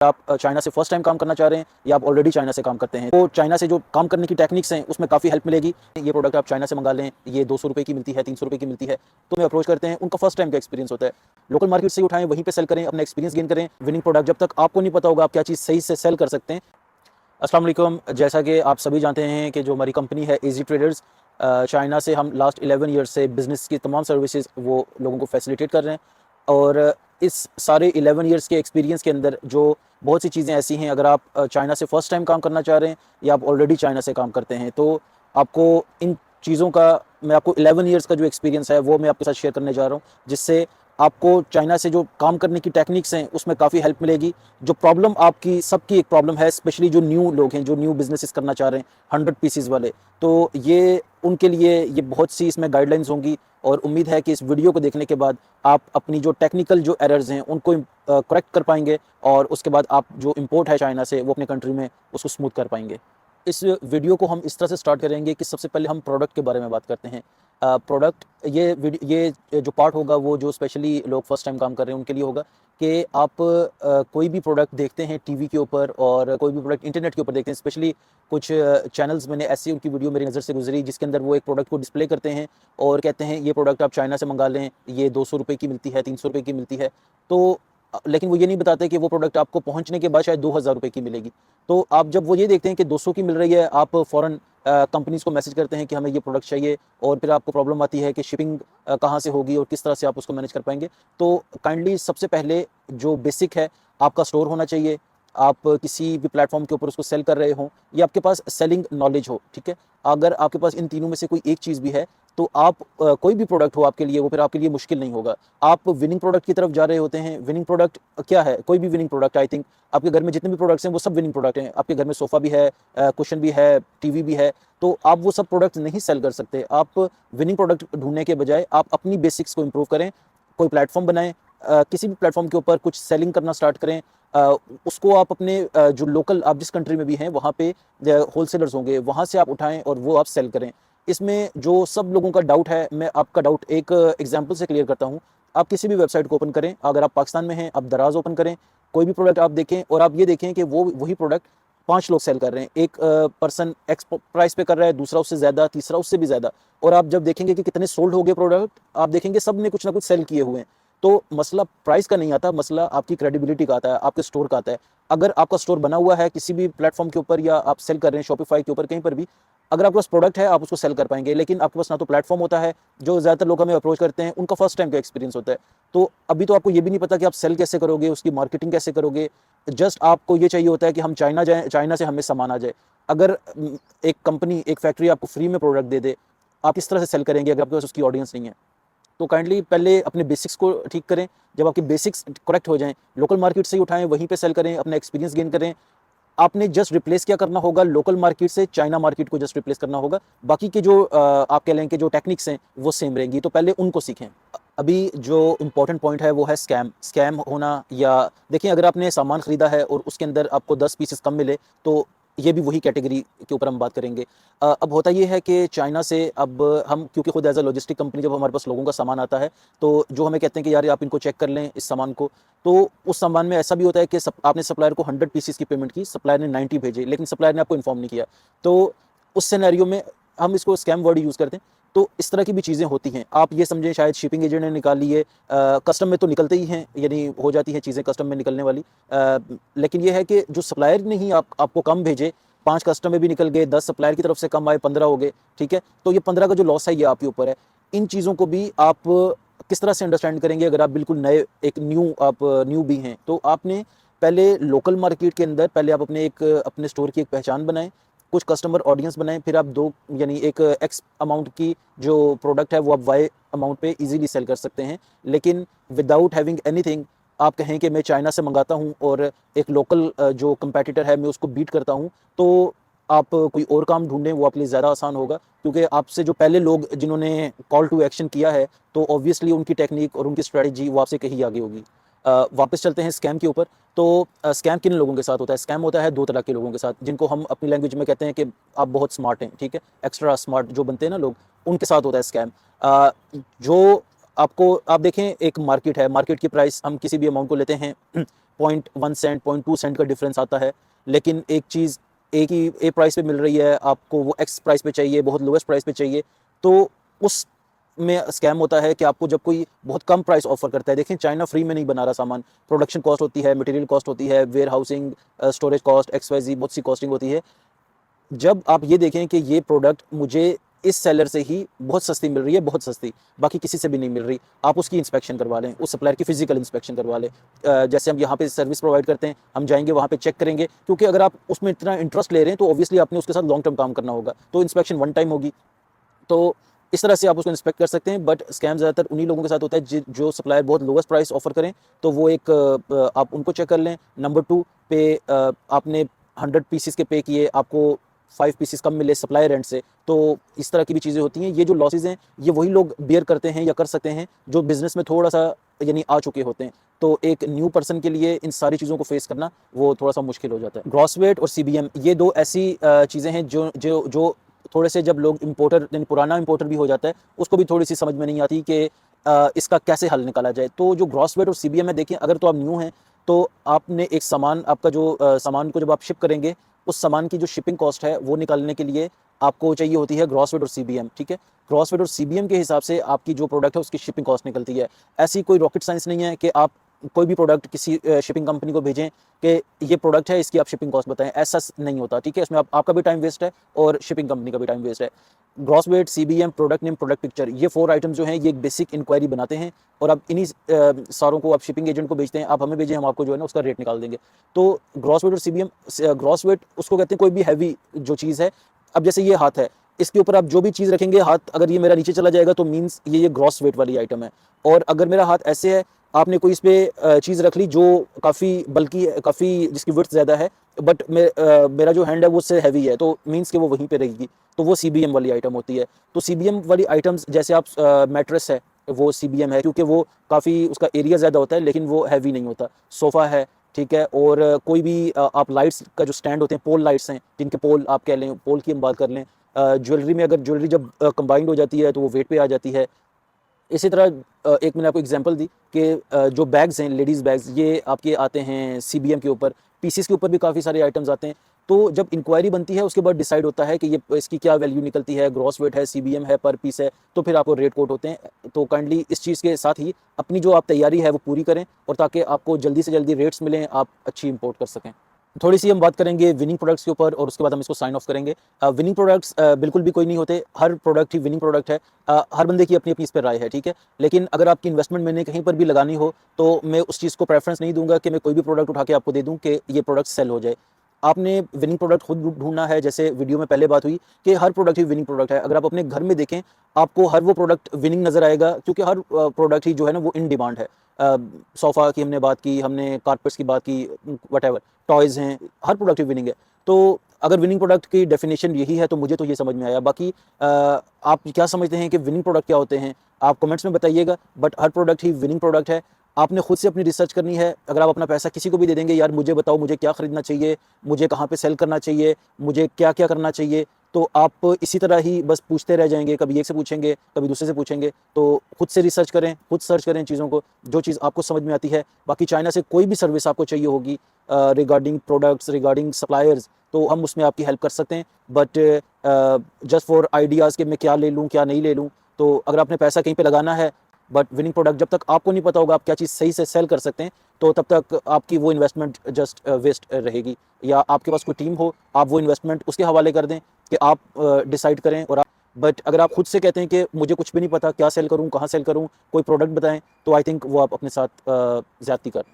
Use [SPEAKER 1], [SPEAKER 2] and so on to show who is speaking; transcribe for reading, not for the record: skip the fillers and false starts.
[SPEAKER 1] आप चाइना से first time काम करना चाह रहे हैं या आप ऑलरेडी चाइना से काम करते हैं, तो चाइना से जो काम करने की टेक्निक्स हैं उसमें काफ़ी हेल्प मिलेगी। ये प्रोडक्ट आप चाइना से मंगा लें, ये 200 रुपये की मिलती है, 300 रुपये की मिलती है, तो हमें अप्रोच करते हैं। उनका फर्स्ट टाइम का एक्सपीरियंस होता है, लोकल मार्केट से ही उठाएं, वहीं पे सेल करें, अपना एक्सपीरियंस गेन करें। विनिंग प्रोडक्ट जब तक आपको नहीं पता होगा आप क्या चीज़ सही से सेल कर सकते हैं। अस्सलाम वालेकुम। जैसा कि आप सभी जानते हैं कि जो हमारी कंपनी है इजी ट्रेडर्स, चाइना से हम लास्ट 11 ईयर्स से बिज़नेस की तमाम सर्विसेज वो लोगों को फैसिलिटेट कर रहे हैं। और इस सारे 11 ईयर्स के एक्सपीरियंस के अंदर जो बहुत सी चीज़ें ऐसी हैं, अगर आप चाइना से फ़र्स्ट टाइम काम करना चाह रहे हैं या आप ऑलरेडी चाइना से काम करते हैं, तो आपको इन चीज़ों का, मैं आपको 11 ईयर्स का जो एक्सपीरियंस है वो मैं आपके साथ शेयर करने जा रहा हूँ, जिससे आपको चाइना से जो काम करने की टेक्निक्स हैं उसमें काफ़ी हेल्प मिलेगी। जो प्रॉब्लम आपकी सबकी एक प्रॉब्लम है, स्पेशली जो न्यू लोग हैं, जो न्यू बिजनेसेस करना चाह रहे हैं 100 पीसेस वाले, तो ये उनके लिए ये बहुत सी इसमें गाइडलाइंस होंगी। और उम्मीद है कि इस वीडियो को देखने के बाद आप अपनी जो टेक्निकल जो एरर्स हैं उनको करेक्ट कर पाएंगे, और उसके बाद आप जो इम्पोर्ट है चाइना से वो अपने कंट्री में उसको स्मूथ कर पाएंगे। इस वीडियो को हम इस तरह से स्टार्ट करेंगे कि सबसे पहले हम प्रोडक्ट के बारे में बात करते हैं। प्रोडक्ट, ये जो पार्ट होगा वो जो स्पेशली लोग फर्स्ट टाइम काम कर रहे हैं उनके लिए होगा कि आप कोई भी प्रोडक्ट देखते हैं टीवी के ऊपर और कोई भी प्रोडक्ट इंटरनेट के ऊपर देखते हैं। स्पेशली कुछ चैनल्स मैंने ऐसी उनकी वीडियो मेरी नज़र से गुजरी जिसके अंदर वो एक प्रोडक्ट को डिस्प्ले करते हैं और कहते हैं ये प्रोडक्ट आप चाइना से मंगा लें, ये 200 रुपये की मिलती है, 300 रुपये की मिलती है। तो लेकिन वो ये नहीं बताते कि वो प्रोडक्ट आपको पहुंचने के बाद शायद 2000 रुपये की मिलेगी। तो आप जब वो ये देखते हैं कि 200 की मिल रही है, आप फ़ौरन कंपनीज़ को मैसेज करते हैं कि हमें ये प्रोडक्ट चाहिए, और फिर आपको प्रॉब्लम आती है कि शिपिंग कहाँ से होगी और किस तरह से आप उसको मैनेज कर पाएंगे। तो काइंडली सबसे पहले जो बेसिक है, आपका स्टोर होना चाहिए। आप किसी भी प्लेटफॉर्म के ऊपर उसको सेल कर रहे हों या आपके पास सेलिंग नॉलेज हो, ठीक है। अगर आपके पास इन तीनों में से कोई एक चीज़ भी है, तो आप कोई भी प्रोडक्ट हो आपके लिए, वो फिर आपके लिए मुश्किल नहीं होगा। आप विनिंग प्रोडक्ट की तरफ जा रहे होते हैं। विनिंग प्रोडक्ट क्या है? कोई भी विनिंग प्रोडक्ट, आई थिंक आपके घर में जितने भी प्रोडक्ट्स हैं वो सब विनिंग प्रोडक्ट हैं। आपके घर में सोफ़ा भी है, कुशन भी है, टीवी भी है, तो आप वो सब प्रोडक्ट नहीं सेल कर सकते। आप विनिंग प्रोडक्ट ढूँढने के बजाय आप अपनी बेसिक्स को इम्प्रूव करें, कोई प्लेटफ़ॉर्म बनाएँ, किसी भी प्लेटफ़ॉर्म के ऊपर कुछ सेलिंग करना स्टार्ट करें। उसको आप अपने जो लोकल, आप जिस कंट्री में भी हैं वहाँ पे होलसेलर्स होंगे, वहाँ से आप उठाएँ और वो आप सेल करें। इसमें जो सब लोगों का डाउट है, मैं आपका डाउट एक एग्जांपल से क्लियर करता हूँ। आप किसी भी वेबसाइट को ओपन करें, अगर आप पाकिस्तान में हैं, आप दराज़ ओपन करें, कोई भी प्रोडक्ट आप देखें और आप ये देखें कि वो वही प्रोडक्ट 5 लोग सेल कर रहे हैं। एक पर्सन एक्स प्राइस पे कर रहा है, दूसरा उससे ज़्यादा, तीसरा उससे भी ज़्यादा। और आप जब देखेंगे कि कितने सोल्ड हो गए प्रोडक्ट, आप देखेंगे सब ने कुछ ना कुछ सेल किए हुए हैं। तो मसला प्राइस का नहीं आता, मसला आपकी क्रेडिबिलिटी का आता है, आपके स्टोर का आता है। अगर आपका स्टोर बना हुआ है किसी भी प्लेटफॉर्म के ऊपर या आप सेल कर रहे हैं शॉपिफाई के ऊपर, कहीं पर भी, अगर आपके पास प्रोडक्ट है आप उसको सेल कर पाएंगे। लेकिन आपके पास ना तो प्लेटफॉर्म होता है, जो ज़्यादातर लोग हमें अप्रोच करते हैं उनका फर्स्ट टाइम का एक्सपीरियंस होता है। तो अभी तो आपको ये भी नहीं पता कि आप सेल कैसे करोगे, उसकी मार्केटिंग कैसे करोगे। जस्ट आपको ये चाहिए होता है कि हम चाइना जाएँ, चाइना से हमें सामान आ जाए। अगर एक कंपनी, एक फैक्ट्री आपको फ्री में प्रोडक्ट दे दे, आप किस तरह से सेल करेंगे अगर आपके पास उसकी ऑडियंस नहीं है? तो काइंडली पहले अपने बेसिक्स को ठीक करें। जब आपके बेसिक्स करेक्ट हो जाएँ, लोकल मार्केट से ही उठाएँ, वहीं पे सेल करें, अपना एक्सपीरियंस गेन करें। आपने जस्ट रिप्लेस क्या करना होगा, लोकल मार्केट से चाइना मार्केट को जस्ट रिप्लेस करना होगा। बाकी के जो आप कह लें कि जो टेक्निक्स हैं वो सेम रहेंगी, तो पहले उनको सीखें। अभी जो इम्पोर्टेंट पॉइंट है वो है स्कैम। स्कैम होना, या देखिए अगर आपने सामान खरीदा है और उसके अंदर आपको 10 पीसेस कम मिले, तो ये भी वही कैटेगरी के ऊपर हम बात करेंगे। अब होता ये है कि चाइना से अब हम, क्योंकि खुद एज अ लॉजिस्टिक कंपनी जब हमारे पास लोगों का सामान आता है, तो जो हमें कहते हैं कि यार आप इनको चेक कर लें इस सामान को, तो उस सामान में ऐसा भी होता है कि आपने सप्लायर को 100 पीसेस की पेमेंट की, सप्लायर ने 90 भेजे, लेकिन सप्लायर ने आपको इन्फॉर्म नहीं किया। तो उस सिनेरियो में हम इसको स्कैम वर्ड यूज़ करते हैं। तो इस तरह की भी चीज़ें होती हैं। आप ये समझें शायद शिपिंग एजेंट ने निकाल लिए, कस्टम में तो निकलते ही हैं, यानी हो जाती हैं चीज़ें कस्टम में निकलने वाली। लेकिन ये है कि जो सप्लायर ने ही आपको कम भेजे, 5 कस्टम में भी निकल गए, 10 सप्लायर की तरफ से कम आए, 15 हो गए, ठीक है? तो ये 15 का जो लॉस है ये आपके ऊपर है। इन चीज़ों को भी आप किस तरह से अंडरस्टैंड करेंगे अगर आप बिल्कुल नए, एक न्यू भी हैं, तो आपने पहले लोकल मार्केट के अंदर पहले आप अपने स्टोर की एक पहचान बनाएँ, कुछ कस्टमर ऑडियंस बनाएँ, फिर आप 2, यानी एक एक्स अमाउंट की जो प्रोडक्ट है वो आप वाई अमाउंट पे ईज़िली सेल कर सकते हैं। लेकिन विदाउट हैविंग एनीथिंग, आप कहें कि मैं चाइना से मंगाता हूँ और एक लोकल जो कंपैटिटर है मैं उसको बीट करता हूँ, तो आप कोई और काम ढूँढें, वो आपके लिए ज़्यादा आसान होगा। क्योंकि आपसे जो पहले लोग जिन्होंने कॉल टू एक्शन किया है, तो ऑब्वियसली उनकी टेक्निक और उनकी स्ट्रैटेजी वो आपसे कहीं आगे होगी। वापस चलते हैं स्कैम के ऊपर। तो स्कैम किन लोगों के साथ होता है? स्कैम होता है 2 तरह के लोगों के साथ, जिनको हम अपनी लैंग्वेज में कहते हैं कि आप बहुत स्मार्ट हैं, ठीक है? एक्स्ट्रा स्मार्ट जो बनते हैं ना लोग, उनके साथ होता है स्कैम। जो आप देखें, एक मार्केट है, मार्केट की प्राइस हम किसी भी अमाउंट को लेते हैं 0.1 सेंट 0.2 सेंट का डिफरेंस आता है, लेकिन एक चीज़ एक ही ए प्राइस पे मिल रही है, आपको वो एक्स प्राइस पे चाहिए, बहुत लोएस्ट प्राइस पे चाहिए, तो उस में स्कैम होता है कि आपको जब कोई बहुत कम प्राइस ऑफर करता है, देखें चाइना फ्री में नहीं बना रहा सामान, प्रोडक्शन कॉस्ट होती है, मटेरियल कॉस्ट होती है, warehousing, storage cost, XYZ बहुत सी कॉस्टिंग होती है। जब आप ये देखें कि ये प्रोडक्ट मुझे इस सेलर से ही बहुत सस्ती मिल रही है, बहुत सस्ती, बाकी किसी से भी नहीं मिल रही, आप उसकी इंस्पेक्शन करवा लें, उस सप्लायर की फिजिकल इंस्पेक्शन करवा लें। जैसे हम यहाँ पे सर्विस प्रोवाइड करते हैं, हम जाएंगे वहाँ पे चेक करेंगे, क्योंकि अगर आप उसमें इतना इंटरेस्ट ले रहे हैं तो ऑब्वियसली आपने उसके साथ लॉन्ग टर्म काम करना होगा, तो इंस्पेक्शन वन टाइम होगी। तो इस तरह से आप उसको इंस्पेक्ट कर सकते हैं। बट स्कैम ज़्यादातर उन्हीं लोगों के साथ होता है जो सप्लायर बहुत लोवेस्ट प्राइस ऑफर करें, तो वो एक आप उनको चेक कर लें। नंबर 2 पे आपने 100 पीसेस के पे किए, आपको 5 पीसेस कम मिले सप्लायर एंड से, तो इस तरह की भी चीज़ें होती हैं। ये जो लॉसेज हैं ये वही लोग बियर करते हैं या कर सकते हैं जो बिज़नेस में थोड़ा सा यानी आ चुके होते हैं। तो एक न्यू पर्सन के लिए इन सारी चीज़ों को फेस करना वो थोड़ा सा मुश्किल हो जाता है। ग्रॉस वेट और CBM ये दो ऐसी चीज़ें हैं जो जो जो थोड़े से जब लोग इम्पोर्टर यानी पुराना इम्पोर्टर भी हो जाता है उसको भी थोड़ी सी समझ में नहीं आती कि इसका कैसे हल निकाला जाए। तो जो ग्रॉस वेट और CBM है, देखिए अगर तो आप न्यू हैं तो आपने एक सामान, आपका जो सामान को जब आप शिप करेंगे उस सामान की जो शिपिंग कॉस्ट है वो निकालने के लिए आपको चाहिए होती है ग्रॉस वेट और CBM, ठीक है। ग्रॉस वेट और CBM के हिसाब से आपकी जो प्रोडक्ट है उसकी शिपिंग कॉस्ट निकलती है। ऐसी कोई रॉकेट साइंस नहीं है कि आप कोई भी प्रोडक्ट किसी शिपिंग कंपनी को भेजें कि ये प्रोडक्ट है इसकी आप शिपिंग कॉस्ट बताएं, ऐसा नहीं होता, ठीक है। इसमें आपका भी टाइम वेस्ट है और शिपिंग कंपनी का भी टाइम वेस्ट है। Gross weight, CBM, product name, product picture, ये 4 आइटम जो हैं ये एक बेसिक इंक्वायरी बनाते हैं और आप इन्हीं सारों को आप शिपिंग एजेंट को भेजते हैं, आप हमें भेजें, हम आपको जो है ना उसका रेट निकाल देंगे। तो ग्रॉस वेट और CBM, ग्रॉस वेट उसको कहते हैं कोई भी हैवी जो चीज़ है। अब जैसे ये हाथ है, इसके ऊपर आप जो भी चीज़ रखेंगे, हाथ अगर ये मेरा नीचे चला जाएगा तो मीन्स ये ग्रॉस वेट वाली आइटम है। और अगर मेरा हाथ ऐसे है, आपने कोई इस पे चीज़ रख ली जो काफ़ी बल्कि काफ़ी जिसकी विड्थ ज़्यादा है, बट मेरा जो हैंड है वो उससे हैवी है, तो मीन्स कि वो वहीं पे रहेगी, तो वो CBM वाली आइटम होती है। तो CBM वाली आइटम्स जैसे आप मैट्रेस है वो CBM है, क्योंकि वो काफ़ी उसका एरिया ज़्यादा होता है लेकिन वो हैवी नहीं होता। सोफ़ा है, ठीक है। और कोई भी आप लाइट्स का जो स्टैंड होते हैं, पोल लाइट्स हैं, जिनके पोल आप कह लें, पोल की हम बात कर लें। ज्वेलरी में अगर ज्वेलरी जब कंबाइंड हो जाती है तो वो वेट पे आ जाती है। इसी तरह एक मैंने आपको एग्जांपल दी कि जो बैग्स हैं, लेडीज़ बैग्स, ये आपके आते हैं CBM के ऊपर, पीसेस के ऊपर भी काफ़ी सारे आइटम्स आते हैं। तो जब इंक्वायरी बनती है उसके बाद डिसाइड होता है कि ये इसकी क्या वैल्यू निकलती है, ग्रॉस वेट है, CBM है, पर पीस है, तो फिर आपको रेट कोट होते हैं। तो काइंडली इस चीज़ के साथ ही अपनी जो आप तैयारी है वो पूरी करें, और ताकि आपको जल्दी से जल्दी रेट्स मिलें, आप अच्छी इंपोर्ट कर सकें। थोड़ी सी हम बात करेंगे विनिंग प्रोडक्ट्स के ऊपर और उसके बाद हम इसको साइन ऑफ करेंगे। विनिंग प्रोडक्ट्स बिल्कुल भी कोई नहीं होते, हर प्रोडक्ट ही विनिंग प्रोडक्ट है। हर बंदे की अपनी अपनी इस पर राय है, ठीक है। लेकिन अगर आपकी इन्वेस्टमेंट मैंने कहीं पर भी लगानी हो तो मैं उस चीज़ को प्रेफरेंस नहीं दूंगा कि मैं कोई भी प्रोडक्ट उठा के आपको दे दूं कि ये प्रोडक्ट सेल हो जाए। आपने विनिंग प्रोडक्ट खुद ढूंढना है। जैसे वीडियो में पहले बात हुई कि हर प्रोडक्ट ही विनिंग प्रोडक्ट है। अगर आप अपने घर में देखें आपको हर वो प्रोडक्ट विनिंग नज़र आएगा, क्योंकि हर प्रोडक्ट ही जो है ना वो इन डिमांड है। सोफ़ा की हमने बात की, हमने कारपेट्स की बात की, वट टॉयज़ हैं, हर प्रोडक्ट ही विनिंग है। तो अगर विनिंग प्रोडक्ट की डेफिनेशन यही है तो मुझे तो ये समझ में आया। बाकी आप क्या समझते हैं कि विनिंग प्रोडक्ट क्या होते हैं, आप कमेंट्स में बताइएगा। But her product he winning product है। आपने खुद से अपनी रिसर्च करनी है। अगर आप अपना पैसा किसी को भी दे देंगे, यार मुझे बताओ मुझे क्या खरीदना चाहिए, मुझे कहाँ पे सेल करना चाहिए, मुझे क्या क्या करना चाहिए, तो आप इसी तरह ही बस पूछते रह जाएंगे। कभी एक से पूछेंगे, कभी दूसरे से पूछेंगे। तो खुद से रिसर्च करें, खुद सर्च करें चीज़ों को, जो चीज़ आपको समझ में आती है। बाकी चाइना से कोई भी सर्विस आपको चाहिए होगी रिगार्डिंग प्रोडक्ट्स, रिगार्डिंग सप्लायर्स, तो हम उसमें आपकी हेल्प कर सकते हैं। बट जस्ट फॉर आइडियाज़ कि मैं क्या ले लूँ क्या नहीं ले लूँ, तो अगर आपने पैसा कहीं पे लगाना है, बट विनिंग प्रोडक्ट जब तक आपको नहीं पता होगा आप क्या चीज़ सही से सेल कर सकते हैं, तो तब तक आपकी वो इन्वेस्टमेंट जस्ट वेस्ट रहेगी। या आपके पास कोई टीम हो, आप वो इन्वेस्टमेंट उसके हवाले कर दें कि आप डिसाइड करें। और बट अगर आप खुद से कहते हैं कि मुझे कुछ भी नहीं पता, क्या सेल करूँ, कहाँ सेल करूँ, कोई प्रोडक्ट बताएं, तो आई थिंक वो आप अपने साथ ज़्यादती कर